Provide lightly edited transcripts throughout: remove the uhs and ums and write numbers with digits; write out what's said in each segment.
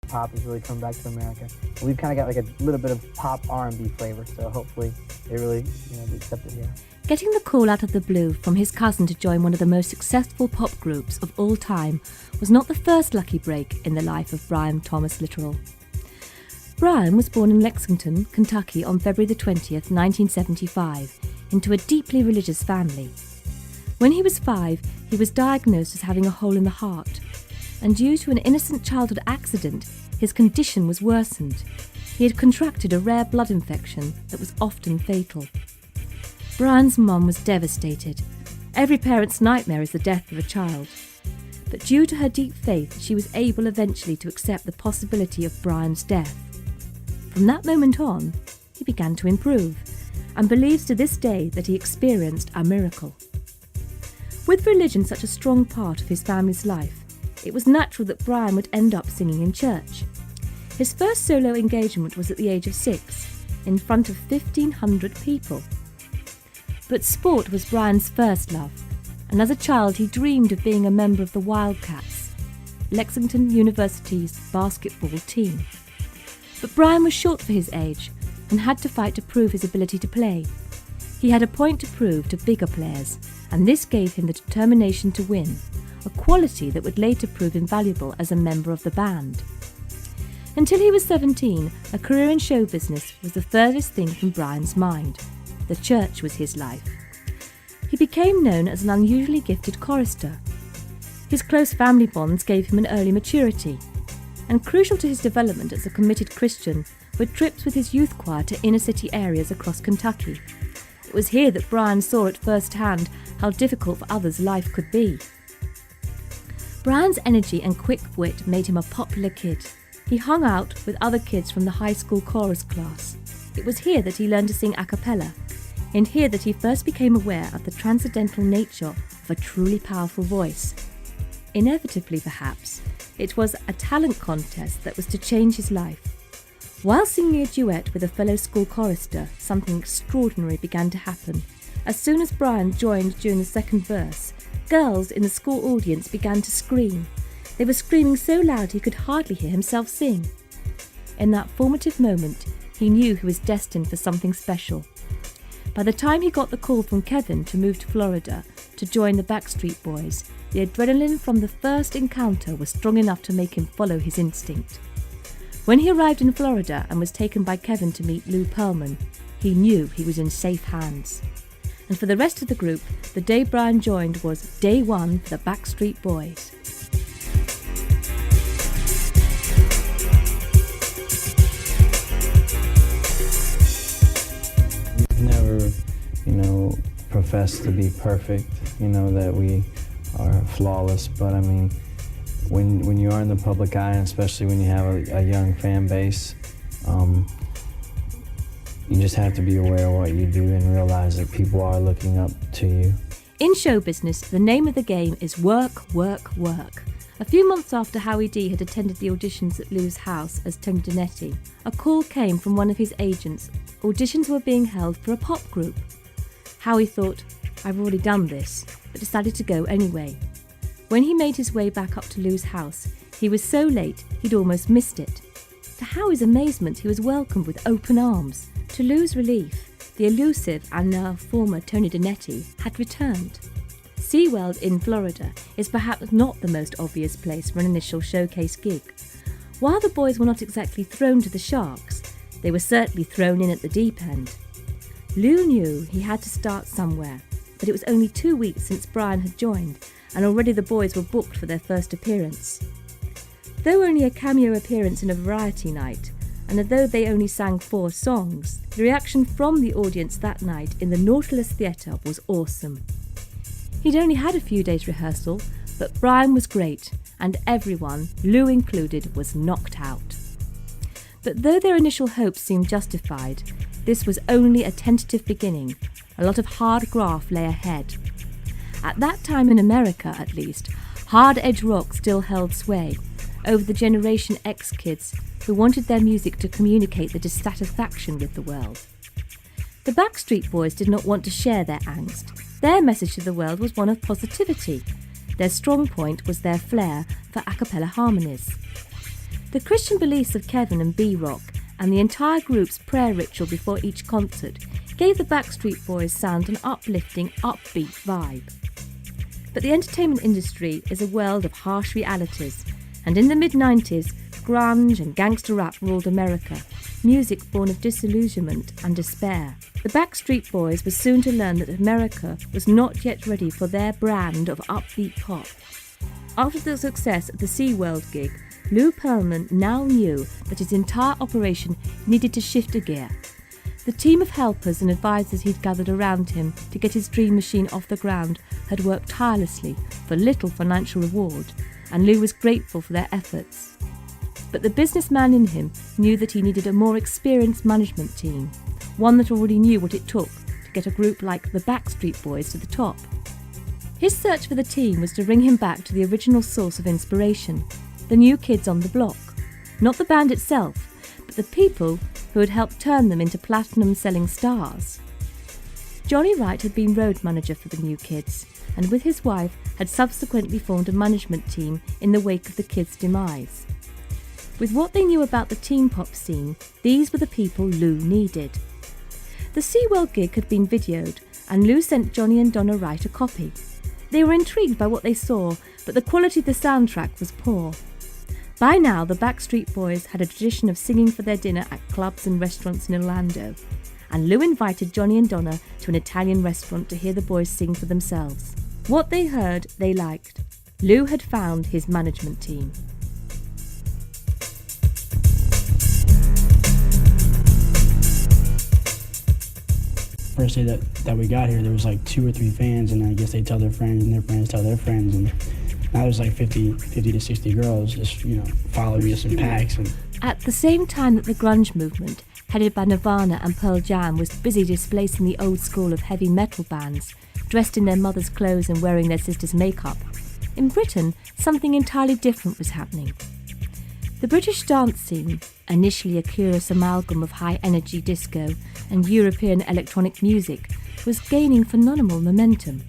pop is really coming back to America. And we've kind of got like a little bit of pop R&B flavor, so hopefully they really, be accepted here. Getting the call out of the blue from his cousin to join one of the most successful pop groups of all time was not the first lucky break in the life of Brian Thomas Littrell. Brian was born in Lexington, Kentucky on February the 20th, 1975, into a deeply religious family. When he was 5, he was diagnosed as having a hole in the heart, and due to an innocent childhood accident, his condition was worsened. He had contracted a rare blood infection that was often fatal. Brian's mum was devastated. Every parent's nightmare is the death of a child. But due to her deep faith, she was able eventually to accept the possibility of Brian's death. From that moment on, he began to improve, and believes to this day that he experienced a miracle. With religion such a strong part of his family's life, it was natural that Brian would end up singing in church. His first solo engagement was at the age of 6, in front of 1,500 people. But sport was Brian's first love, and as a child he dreamed of being a member of the Wildcats, Lexington University's basketball team. But Brian was short for his age and had to fight to prove his ability to play. He had a point to prove to bigger players, and this gave him the determination to win, a quality that would later prove invaluable as a member of the band. Until he was 17, a career in show business was the furthest thing from Brian's mind. The church was his life. He became known as an unusually gifted chorister. His close family bonds gave him an early maturity, and crucial to his development as a committed Christian were trips with his youth choir to inner city areas across Kentucky. It was here that Brian saw at first hand how difficult for others life could be. Brian's energy and quick wit made him a popular kid. He hung out with other kids from the high school chorus class. It was here that he learned to sing a cappella, and here that he first became aware of the transcendental nature of a truly powerful voice. Inevitably, perhaps, it was a talent contest that was to change his life. While singing a duet with a fellow school chorister, something extraordinary began to happen. As soon as Brian joined during the second verse, girls in the school audience began to scream. They were screaming so loud he could hardly hear himself sing. In that formative moment, he knew he was destined for something special. By the time he got the call from Kevin to move to Florida to join the Backstreet Boys, the adrenaline from the first encounter was strong enough to make him follow his instinct. When he arrived in Florida and was taken by Kevin to meet Lou Pearlman, he knew he was in safe hands. And for the rest of the group, the day Brian joined was day one for the Backstreet Boys. Never, profess to be perfect, that we are flawless, but I mean, when you are in the public eye, and especially when you have a young fan base, you just have to be aware of what you do and realize that people are looking up to you. In show business, the name of the game is work, work, work. A few months after Howie D had attended the auditions at Lou's house as Tony Donetti, a call came from one of his agents. Auditions were being held for a pop group. Howie thought, I've already done this, but decided to go anyway. When he made his way back up to Lou's house, he was so late he'd almost missed it. To Howie's amazement, he was welcomed with open arms. To Lou's relief, the elusive and now former Tony Donetti had returned. SeaWorld in Florida is perhaps not the most obvious place for an initial showcase gig. While the boys were not exactly thrown to the sharks, they were certainly thrown in at the deep end. Lou knew he had to start somewhere, but it was only 2 weeks since Brian had joined, and already the boys were booked for their first appearance. Though only a cameo appearance in a variety night, and although they only sang 4 songs, the reaction from the audience that night in the Nautilus Theatre was awesome. He'd only had a few days rehearsal, but Brian was great, and everyone, Lou included, was knocked out. But though their initial hopes seemed justified, this was only a tentative beginning. A lot of hard graft lay ahead. At that time in America, at least, hard edge rock still held sway over the Generation X kids who wanted their music to communicate the dissatisfaction with the world. The Backstreet Boys did not want to share their angst. Their message to the world was one of positivity. Their strong point was their flair for a cappella harmonies. The Christian beliefs of Kevin and B-Rock and the entire group's prayer ritual before each concert gave the Backstreet Boys sound an uplifting, upbeat vibe. But the entertainment industry is a world of harsh realities, and in the mid-90s, grunge and gangster rap ruled America, music born of disillusionment and despair. The Backstreet Boys were soon to learn that America was not yet ready for their brand of upbeat pop. After the success of the SeaWorld gig, Lou Pearlman now knew that his entire operation needed to shift a gear. The team of helpers and advisors he'd gathered around him to get his dream machine off the ground had worked tirelessly for little financial reward, and Lou was grateful for their efforts. But the businessman in him knew that he needed a more experienced management team, one that already knew what it took to get a group like the Backstreet Boys to the top. His search for the team was to bring him back to the original source of inspiration, the New Kids on the Block. Not the band itself, but the people who had helped turn them into platinum-selling stars. Johnny Wright had been road manager for the New Kids, and with his wife had subsequently formed a management team in the wake of the Kids' demise. With what they knew about the teen pop scene, these were the people Lou needed. The SeaWorld gig had been videoed, and Lou sent Johnny and Donna Wright a copy. They were intrigued by what they saw, but the quality of the soundtrack was poor. By now, the Backstreet Boys had a tradition of singing for their dinner at clubs and restaurants in Orlando, and Lou invited Johnny and Donna to an Italian restaurant to hear the boys sing for themselves. What they heard, they liked. Lou had found his management team. First day that we got here, there was like 2 or 3 fans, and I guess they tell their friends, and their friends tell their friends, and now there's like 50 to 60 girls just, following us in packs. And At the same time that the grunge movement, headed by Nirvana and Pearl Jam, was busy displacing the old school of heavy metal bands, dressed in their mother's clothes and wearing their sister's makeup, in Britain, something entirely different was happening. The British dance scene, initially a curious amalgam of high-energy disco and European electronic music, was gaining phenomenal momentum.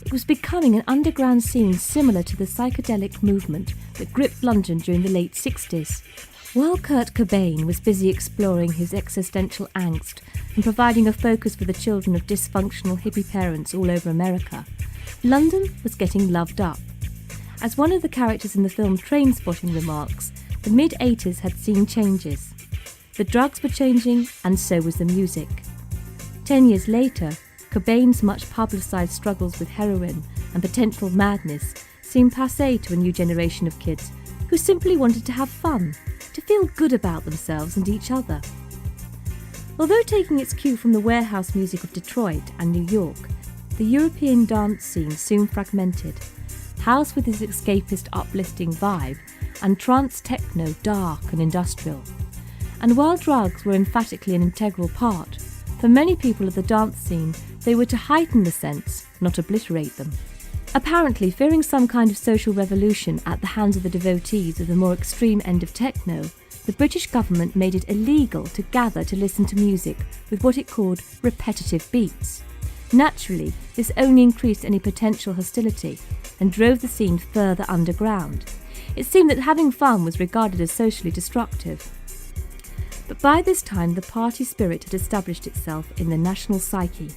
It was becoming an underground scene similar to the psychedelic movement that gripped London during the late 60s. While Kurt Cobain was busy exploring his existential angst and providing a focus for the children of dysfunctional hippie parents all over America, London was getting loved up. As one of the characters in the film Trainspotting remarks, the mid-80s had seen changes. The drugs were changing, and so was the music. 10 years later, Cobain's much publicised struggles with heroin and potential madness seemed passé to a new generation of kids who simply wanted to have fun, to feel good about themselves and each other. Although taking its cue from the warehouse music of Detroit and New York, the European dance scene soon fragmented, house with its escapist uplifting vibe, and trance techno dark and industrial. And while drugs were emphatically an integral part, for many people of the dance scene, they were to heighten the sense, not obliterate them. Apparently, fearing some kind of social revolution at the hands of the devotees of the more extreme end of techno, the British government made it illegal to gather to listen to music with what it called repetitive beats. Naturally, this only increased any potential hostility and drove the scene further underground. It seemed that having fun was regarded as socially destructive. But by this time, the party spirit had established itself in the national psyche.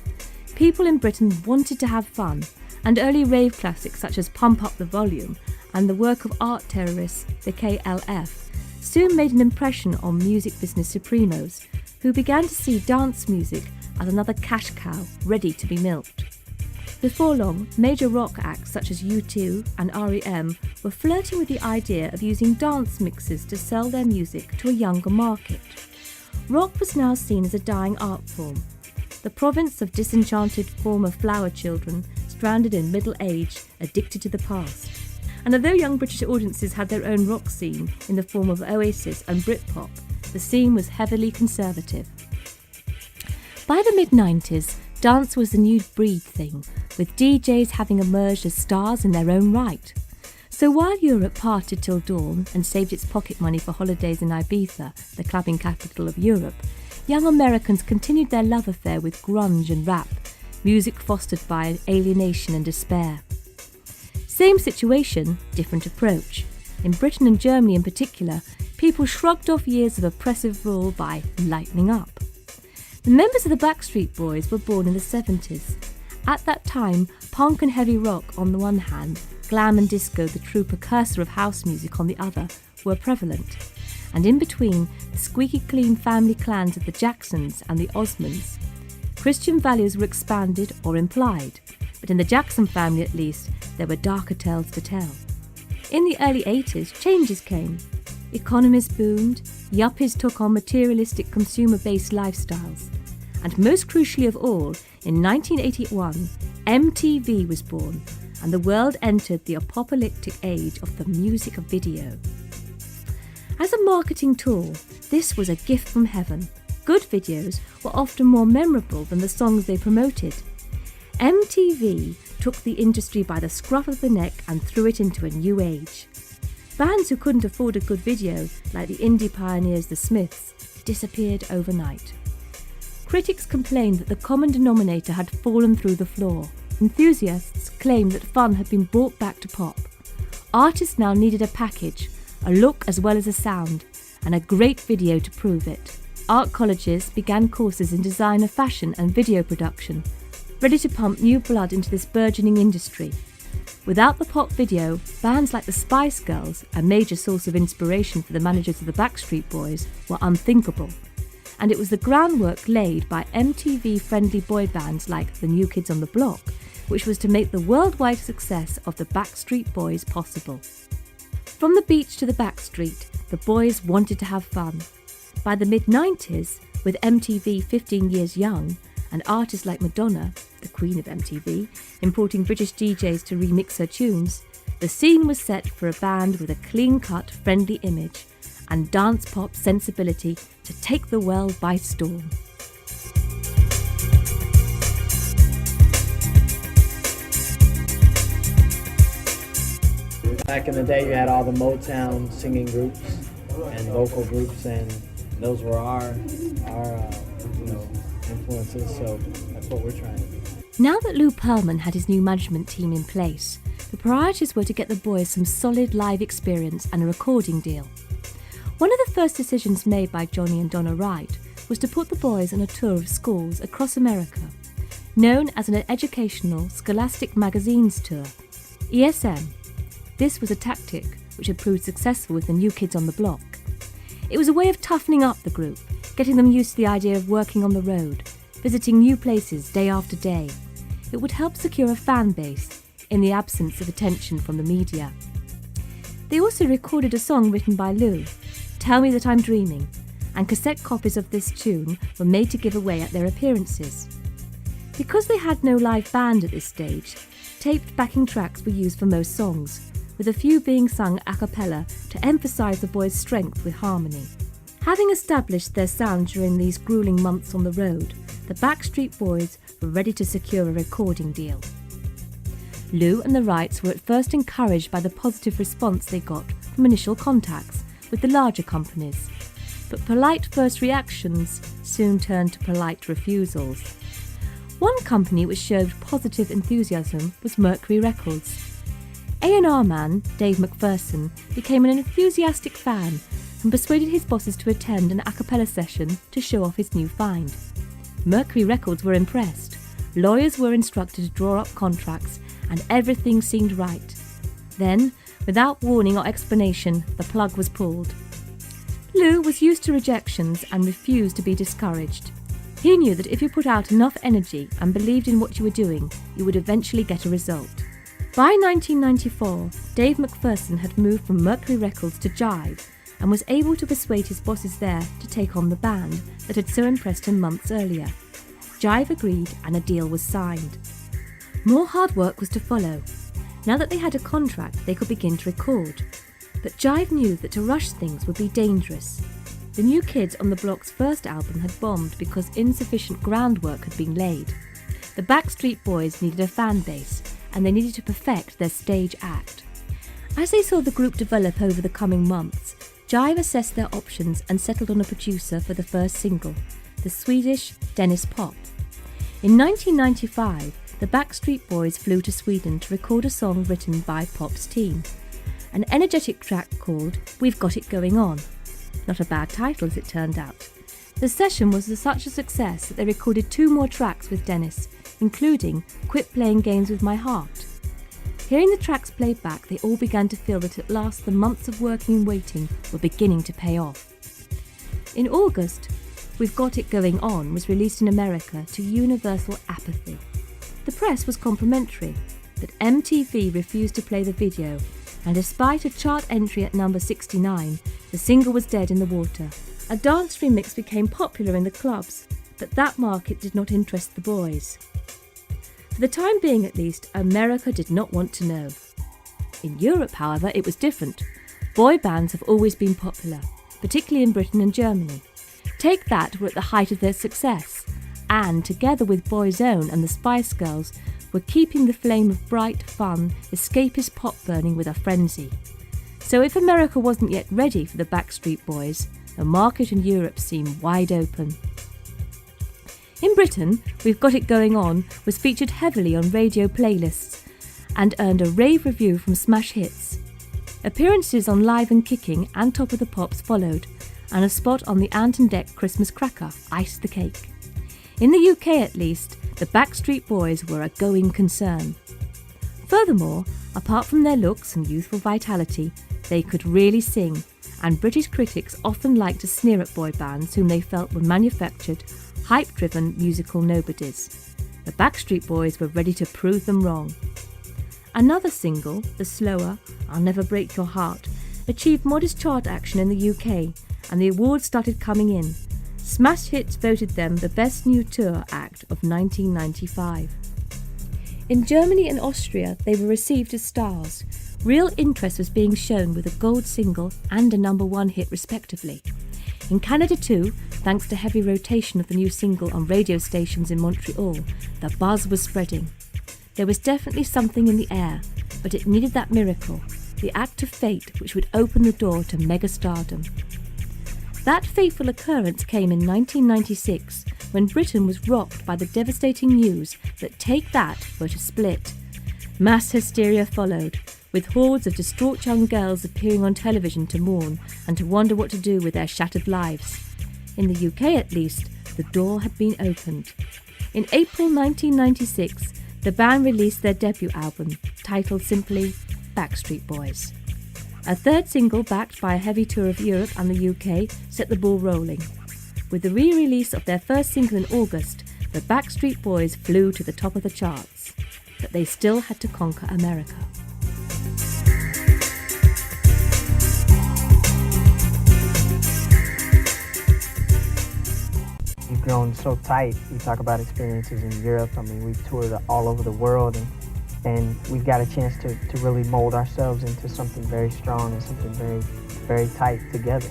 People in Britain wanted to have fun, and early rave classics such as Pump Up the Volume and the work of art terrorists, the KLF, soon made an impression on music business supremos, who began to see dance music as another cash cow ready to be milked. Before long, major rock acts such as U2 and REM were flirting with the idea of using dance mixes to sell their music to a younger market. Rock was now seen as a dying art form, the province of disenchanted former flower children stranded in middle age, addicted to the past. And although young British audiences had their own rock scene in the form of Oasis and Britpop, the scene was heavily conservative. By the mid-90s, dance was a new breed thing, with DJs having emerged as stars in their own right. So while Europe partied till dawn and saved its pocket money for holidays in Ibiza, the clubbing capital of Europe, young Americans continued their love affair with grunge and rap, music fostered by alienation and despair. Same situation, different approach. In Britain and Germany in particular, people shrugged off years of oppressive rule by lightening up. The members of the Backstreet Boys were born in the 70s. At that time, punk and heavy rock on the one hand, glam and disco, the true precursor of house music, on the other, were prevalent. And in between, the squeaky clean family clans of the Jacksons and the Osmonds. Christian values were expanded or implied, but in the Jackson family at least, there were darker tales to tell. In the early 80s, changes came. Economies boomed, yuppies took on materialistic consumer-based lifestyles. And most crucially of all, in 1981, MTV was born, and the world entered the apocalyptic age of the music video. As a marketing tool, this was a gift from heaven. Good videos were often more memorable than the songs they promoted. MTV took the industry by the scruff of the neck and threw it into a new age. Bands who couldn't afford a good video, like the indie pioneers the Smiths, disappeared overnight. Critics complained that the common denominator had fallen through the floor. Enthusiasts claimed that fun had been brought back to pop. Artists now needed a package, a look as well as a sound, and a great video to prove it. Art colleges began courses in design of fashion and video production, ready to pump new blood into this burgeoning industry. Without the pop video, bands like the Spice Girls, a major source of inspiration for the managers of the Backstreet Boys, were unthinkable. And it was the groundwork laid by MTV-friendly boy bands like the New Kids on the Block, which was to make the worldwide success of the Backstreet Boys possible. From the beach to the backstreet, the boys wanted to have fun. By the mid-90s, with MTV 15 years young, and artists like Madonna, the queen of MTV, importing British DJs to remix her tunes, the scene was set for a band with a clean-cut, friendly image and dance pop sensibility to take the world by storm. Back in the day, you had all the Motown singing groups and vocal groups, and those were our influences. So that's what we're trying to do. Now that Lou Pearlman had his new management team in place, the priorities were to get the boys some solid live experience and a recording deal. One of the first decisions made by Johnny and Donna Wright was to put the boys on a tour of schools across America, known as an Educational Scholastic Magazines Tour, ESM. This was a tactic which had proved successful with the New Kids on the Block. It was a way of toughening up the group, getting them used to the idea of working on the road, visiting new places day after day. It would help secure a fan base in the absence of attention from the media. They also recorded a song written by Lou, Tell Me That I'm Dreaming, and cassette copies of this tune were made to give away at their appearances. Because they had no live band at this stage, taped backing tracks were used for most songs, with a few being sung a cappella to emphasise the boys' strength with harmony. Having established their sound during these gruelling months on the road, the Backstreet Boys were ready to secure a recording deal. Lou and the Wrights were at first encouraged by the positive response they got from initial contacts with the larger companies, but polite first reactions soon turned to polite refusals. One company which showed positive enthusiasm was Mercury Records. A&R man Dave McPherson became an enthusiastic fan and persuaded his bosses to attend an a cappella session to show off his new find. Mercury Records were impressed. Lawyers were instructed to draw up contracts, and everything seemed right. Then, without warning or explanation, the plug was pulled. Lou was used to rejections and refused to be discouraged. He knew that if you put out enough energy and believed in what you were doing, you would eventually get a result. By 1994, Dave McPherson had moved from Mercury Records to Jive and was able to persuade his bosses there to take on the band that had so impressed him months earlier. Jive agreed and a deal was signed. More hard work was to follow. Now that they had a contract, they could begin to record. But Jive knew that to rush things would be dangerous. The New Kids on the Block's first album had bombed because insufficient groundwork had been laid. The Backstreet Boys needed a fan base, and they needed to perfect their stage act. As they saw the group develop over the coming months, Jive assessed their options and settled on a producer for the first single, the Swedish Dennis Pop. In 1995, the Backstreet Boys flew to Sweden to record a song written by Pop's team. an energetic track called We've Got It Going On. Not a bad title, as it turned out. The session was such a success that they recorded 2 more tracks with Dennis, including Quit Playing Games With My Heart. Hearing the tracks played back, they all began to feel that at last the months of working and waiting were beginning to pay off. In August, We've Got It Going On was released in America to universal apathy. The press was complimentary, but MTV refused to play the video, and despite a chart entry at number 69, the single was dead in the water. A dance remix became popular in the clubs, but that market did not interest the boys. For the time being at least, America did not want to know. In Europe, however, it was different. Boy bands have always been popular, particularly in Britain and Germany. Take That were at the height of their success, and together with Boyzone and the Spice Girls, were keeping the flame of bright, fun, escapist pop burning with a frenzy. So if America wasn't yet ready for the Backstreet Boys, the market in Europe seemed wide open. In Britain, We've Got It Going On was featured heavily on radio playlists and earned a rave review from Smash Hits. Appearances on Live and Kicking and Top of the Pops followed, and a spot on the Ant and Dec Christmas cracker iced the cake. In the UK at least, the Backstreet Boys were a going concern. Furthermore, apart from their looks and youthful vitality, they could really sing, and British critics often liked to sneer at boy bands whom they felt were manufactured, hype-driven musical nobodies. The Backstreet Boys were ready to prove them wrong. Another single, the slower I'll Never Break Your Heart, achieved modest chart action in the UK, and the awards started coming in. Smash Hits voted them the Best New Tour Act of 1995. In Germany and Austria, they were received as stars. Real interest was being shown with a gold single and a #1 hit respectively. In Canada too, thanks to heavy rotation of the new single on radio stations in Montreal, the buzz was spreading. There was definitely something in the air, but it needed that miracle, the act of fate which would open the door to mega-stardom. That fateful occurrence came in 1996, when Britain was rocked by the devastating news that Take That were to split. Mass hysteria followed, with hordes of distraught young girls appearing on television to mourn and to wonder what to do with their shattered lives. In the UK at least, the door had been opened. In April 1996, the band released their debut album, titled simply Backstreet Boys. A third single backed by a heavy tour of Europe and the UK set the ball rolling. With the re-release of their first single in August, the Backstreet Boys flew to the top of the charts. But they still had to conquer America. We've grown so tight. We talk about experiences in Europe. I mean, we've toured all over the world, and we've got a chance to really mold ourselves into something very strong and something very, very tight together.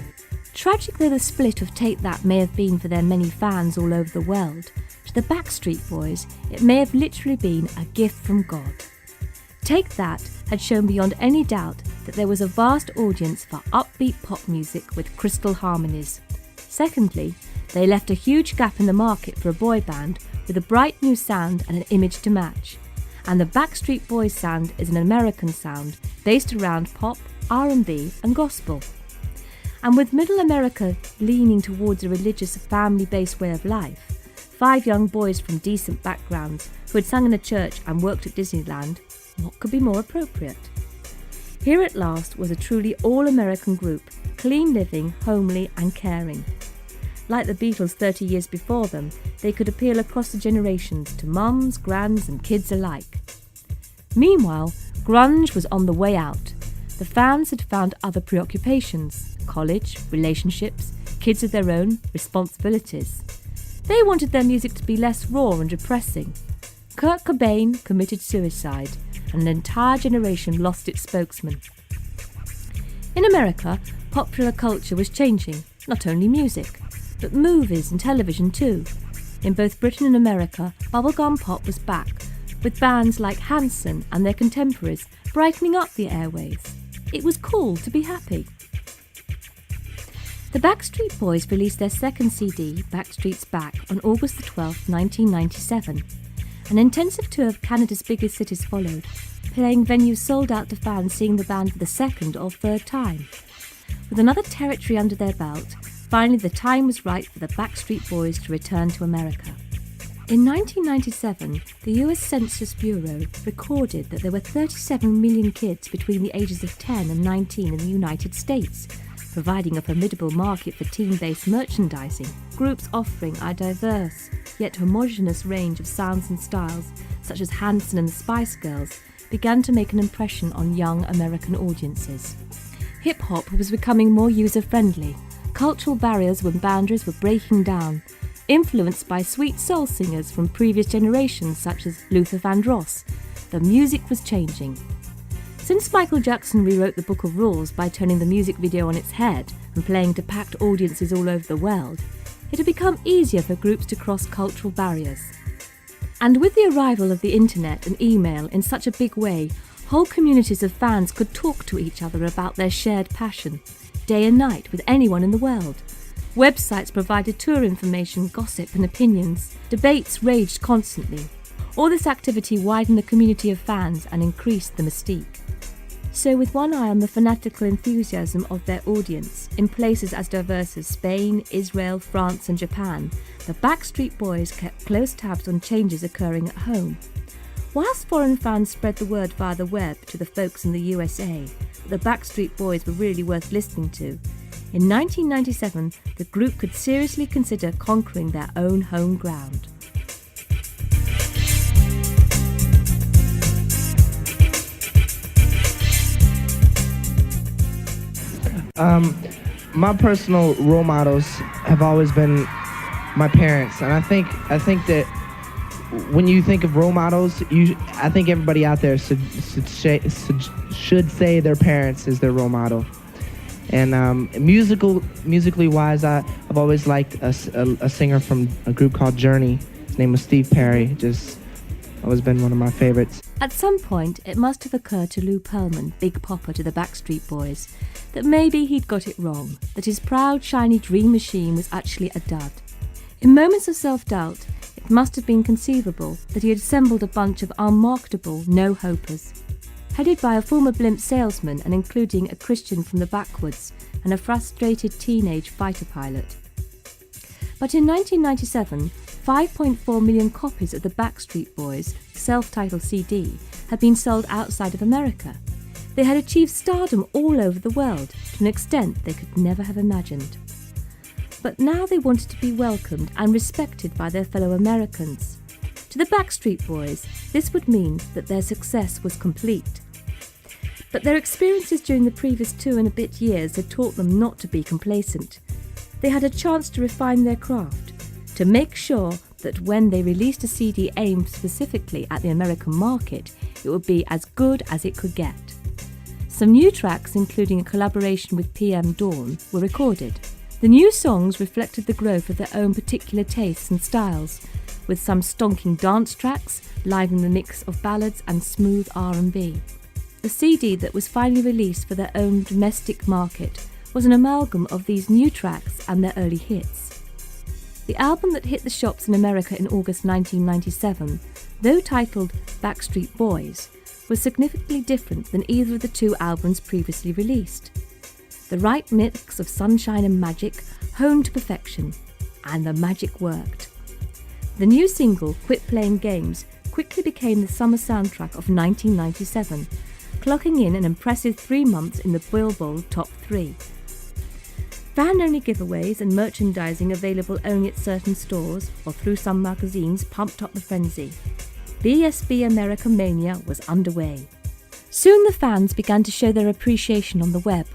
Tragic though the split of Take That may have been for their many fans all over the world, to the Backstreet Boys, it may have literally been a gift from God. Take That had shown beyond any doubt that there was a vast audience for upbeat pop music with crystal harmonies. Secondly, they left a huge gap in the market for a boy band with a bright new sound and an image to match. And the Backstreet Boys sound is an American sound based around pop, R&B and gospel. And with Middle America leaning towards a religious, family-based way of life, 5 young boys from decent backgrounds who had sung in a church and worked at Disneyland, what could be more appropriate? Here at last was a truly all-American group, clean living, homely and caring. Like the Beatles 30 years before them, they could appeal across the generations to mums, grands and kids alike. Meanwhile, grunge was on the way out. The fans had found other preoccupations: college, relationships, kids of their own, responsibilities. They wanted their music to be less raw and depressing. Kurt Cobain committed suicide, and an entire generation lost its spokesman. In America, popular culture was changing, not only music, but movies and television too. In both Britain and America, bubblegum pop was back, with bands like Hanson and their contemporaries brightening up the airwaves. It was cool to be happy. The Backstreet Boys released their second CD, Backstreet's Back, on August 12, 1997. An intensive tour of Canada's biggest cities followed, playing venues sold out to fans seeing the band for the second or third time. With another territory under their belt, finally the time was right for the Backstreet Boys to return to America. In 1997, the US Census Bureau recorded that there were 37 million kids between the ages of 10 and 19 in the United States, providing a formidable market for teen-based merchandising. Groups offering a diverse, yet homogeneous range of sounds and styles, such as Hanson and the Spice Girls, began to make an impression on young American audiences. Hip-hop was becoming more user-friendly. Cultural barriers and boundaries were breaking down, influenced by sweet soul singers from previous generations such as Luther Vandross. The music was changing. Since Michael Jackson rewrote the Book of Rules by turning the music video on its head and playing to packed audiences all over the world, it had become easier for groups to cross cultural barriers. And with the arrival of the internet and email in such a big way, whole communities of fans could talk to each other about their shared passion, day and night with anyone in the world. Websites provided tour information, gossip and opinions. Debates raged constantly. All this activity widened the community of fans and increased the mystique. So with one eye on the fanatical enthusiasm of their audience, in places as diverse as Spain, Israel, France and Japan, the Backstreet Boys kept close tabs on changes occurring at home. Whilst foreign fans spread the word via the web to the folks in the USA that the Backstreet Boys were really worth listening to, in 1997, the group could seriously consider conquering their own home ground. My personal role models have always been my parents, and I think that when you think of role models, I think everybody out there should say their parents is their role model. And musically wise, I've always liked a singer from a group called Journey. His name was Steve Perry. Just always been one of my favorites. At some point, it must have occurred to Lou Pearlman, Big Popper to the Backstreet Boys, that maybe he'd got it wrong, that his proud, shiny dream machine was actually a dud. In moments of self-doubt, it must have been conceivable that he had assembled a bunch of unmarketable no-hopers. Headed by a former blimp salesman and including a Christian from the backwoods and a frustrated teenage fighter pilot. But in 1997, 5.4 million copies of the Backstreet Boys' self-titled CD had been sold outside of America. They had achieved stardom all over the world to an extent they could never have imagined. But now they wanted to be welcomed and respected by their fellow Americans. To the Backstreet Boys, this would mean that their success was complete. But their experiences during the previous 2 and a bit years had taught them not to be complacent. They had a chance to refine their craft, to make sure that when they released a CD aimed specifically at the American market, it would be as good as it could get. Some new tracks, including a collaboration with PM Dawn, were recorded. The new songs reflected the growth of their own particular tastes and styles, with some stonking dance tracks, livening the mix of ballads and smooth R&B. The CD that was finally released for their own domestic market was an amalgam of these new tracks and their early hits. The album that hit the shops in America in August 1997, though titled Backstreet Boys, was significantly different than either of the 2 albums previously released. The right mix of sunshine and magic honed to perfection, and the magic worked. The new single, Quit Playing Games, quickly became the summer soundtrack of 1997, clocking in an impressive 3 months in the Billboard Top 3. Fan-only giveaways and merchandising available only at certain stores or through some magazines pumped up the frenzy. BSB America Mania was underway. Soon the fans began to show their appreciation on the web.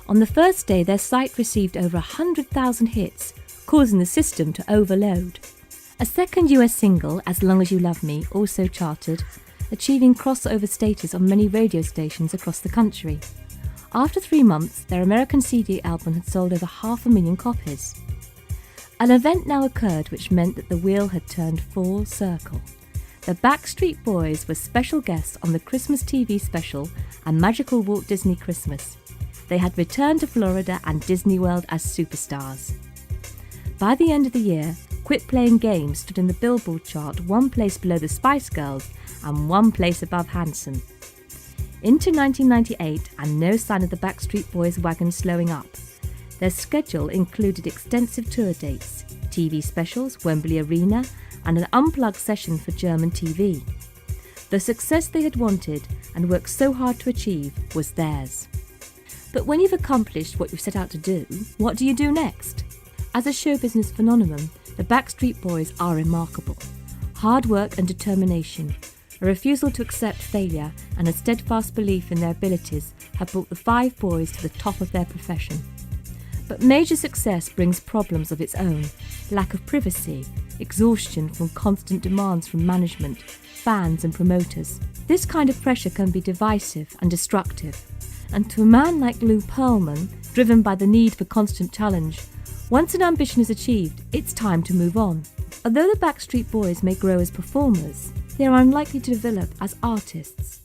On the first day, their site received over 100,000 hits, causing the system to overload. A second US single, As Long As You Love Me, also charted, achieving crossover status on many radio stations across the country. After 3 months, their American CD album had sold over 500,000 copies. An event now occurred which meant that the wheel had turned full circle. The Backstreet Boys were special guests on the Christmas TV special and Magical Walt Disney Christmas. They had returned to Florida and Disney World as superstars. By the end of the year, Quit Playing Games stood in the Billboard chart 1 place below the Spice Girls and 1 place above Hanson. Into 1998, and no sign of the Backstreet Boys wagon slowing up. Their schedule included extensive tour dates, TV specials, Wembley Arena, and an unplugged session for German TV. The success they had wanted and worked so hard to achieve was theirs. But when you've accomplished what you've set out to do, what do you do next? As a show business phenomenon, the Backstreet Boys are remarkable. Hard work and determination, a refusal to accept failure, and a steadfast belief in their abilities have brought the five boys to the top of their profession. But major success brings problems of its own: lack of privacy, exhaustion from constant demands from management, fans and promoters. This kind of pressure can be divisive and destructive. And to a man like Lou Pearlman, driven by the need for constant challenge, once an ambition is achieved, it's time to move on. Although the Backstreet Boys may grow as performers, they are unlikely to develop as artists.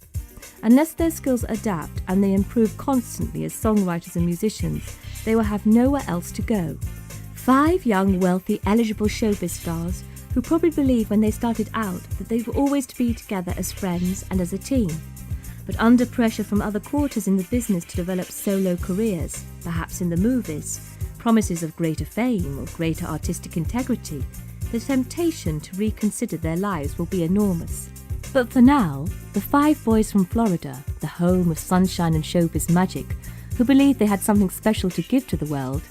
Unless their skills adapt and they improve constantly as songwriters and musicians, they will have nowhere else to go. Five young, wealthy, eligible showbiz stars who probably believed when they started out that they were always to be together as friends and as a team. But under pressure from other quarters in the business to develop solo careers, perhaps in the movies, promises of greater fame or greater artistic integrity, the temptation to reconsider their lives will be enormous. But for now, the five boys from Florida, the home of sunshine and showbiz magic, who believed they had something special to give to the world,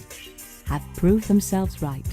have proved themselves right.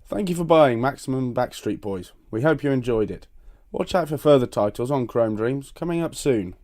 Thank you for buying Maximum Backstreet Boys. We hope you enjoyed it. Watch out for further titles on Chrome Dreams coming up soon.